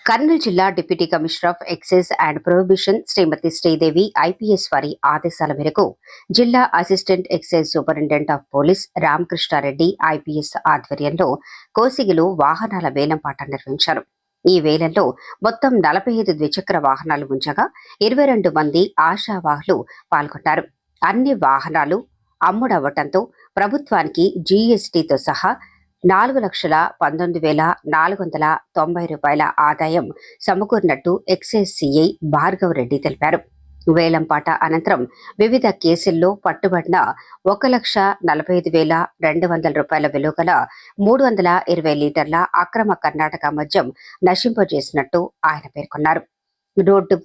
కర్నూలు జిల్లా deputy commissioner of excise and prohibition Shrimati Sridevi IPS వారి ఆదేశాల మేరకు జిల్లా assistant excise superintendent of police Ramakrishna Reddy IPS ఆధ్వర్యంలో కోసిగిలో వాహనాల వేలంపాట నిర్వహించారు. ఈ వేలంలో మొత్తం 45 ద్విచక్ర వాహనాలు ఉంచగా 22 మంది ఆశావాహులు పాల్గొన్నారు. అన్ని వాహనాలు అమ్ముడవ్వటంతో ప్రభుత్వానికి జీఎస్టీతో సహా 4,19,490 రూపాయల ఆదాయం సమకూరినట్టు ఎక్సైజ్ సిఐ భార్గవ్ రెడ్డి తెలిపారు. వేలంపాట అనంతరం వివిధ కేసుల్లో పట్టుబడిన 1,45,200 రూపాయల విలువ గల 320 లీటర్ల అక్రమ కర్ణాటక మద్యం నశింపజేసినట్టు ఆయన పేర్కొన్నారు. రోడ్డు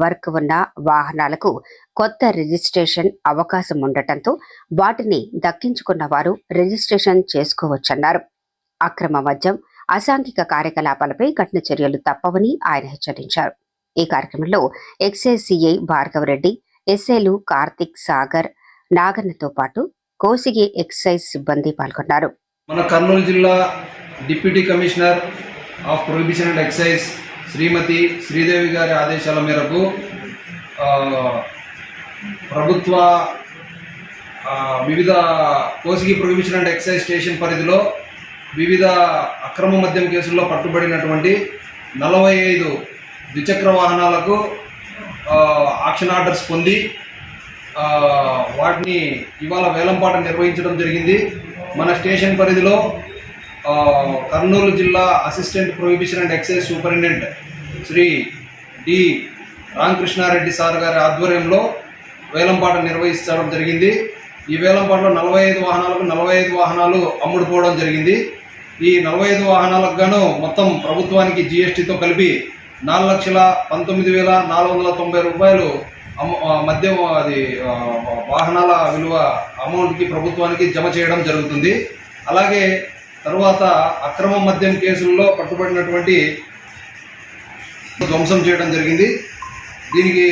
వర్క్ ఉన్న వాహనాలకు కొత్త రిజిస్ట్రేషన్ అవకాశం ఉండటంతో వాటిని దక్కించుకున్న వారు రిజిస్ట్రేషన్ చేసుకోవచ్చన్నారు. అక్రమ మద్యం, అసాంఘిక కార్యకలాపాలపై కఠిన చర్యలు తప్పవని ఆయన హెచ్చరించారు. ఈ కార్యక్రమంలో ఎక్సైజ్ సిఐ భార్గవ్ రెడ్డి, ఎస్ఐలు కార్తిక్, సాగర్, నాగన్నతో పాటు కోసిగి ఎక్సైజ్ సిబ్బంది పాల్గొన్నారు. మన కర్నూలు జిల్లా deputy commissioner of prohibition and excise Shrimati Sridevi గారి ఆదేశాల మేరకు ప్రభుత్వ వివిధ Kosigi prohibition and excise station పరిధిలో వివిధ అక్రమ మద్యం కేసుల్లో పట్టుబడినటువంటి 45 ద్విచక్ర వాహనాలకు ఆక్షన్ ఆర్డర్స్ పొంది వాటిని ఇవాళ వేలంపాట నిర్వహించడం జరిగింది. మన స్టేషన్ పరిధిలో కర్నూలు జిల్లా assistant prohibition and excise superintendent Shri D Ramakrishna Reddy sir గారి ఆధ్వర్యంలో వేలంపాట నిర్వహించడం జరిగింది. ఈ వేలంపాటలో 45 వాహనాలు అమ్ముడుపోవడం జరిగింది. ఈ 45 వాహనాలకు గాను మొత్తం ప్రభుత్వానికి జీఎస్టీతో కలిపి 4,19,490 రూపాయలు మద్యం వాహనాల విలువ అమౌంట్కి ప్రభుత్వానికి జమ చేయడం జరుగుతుంది. అలాగే తర్వాత అక్రమ మద్యం కేసుల్లో పట్టుబడినటువంటి ధ్వంసం చేయడం జరిగింది. దీనికి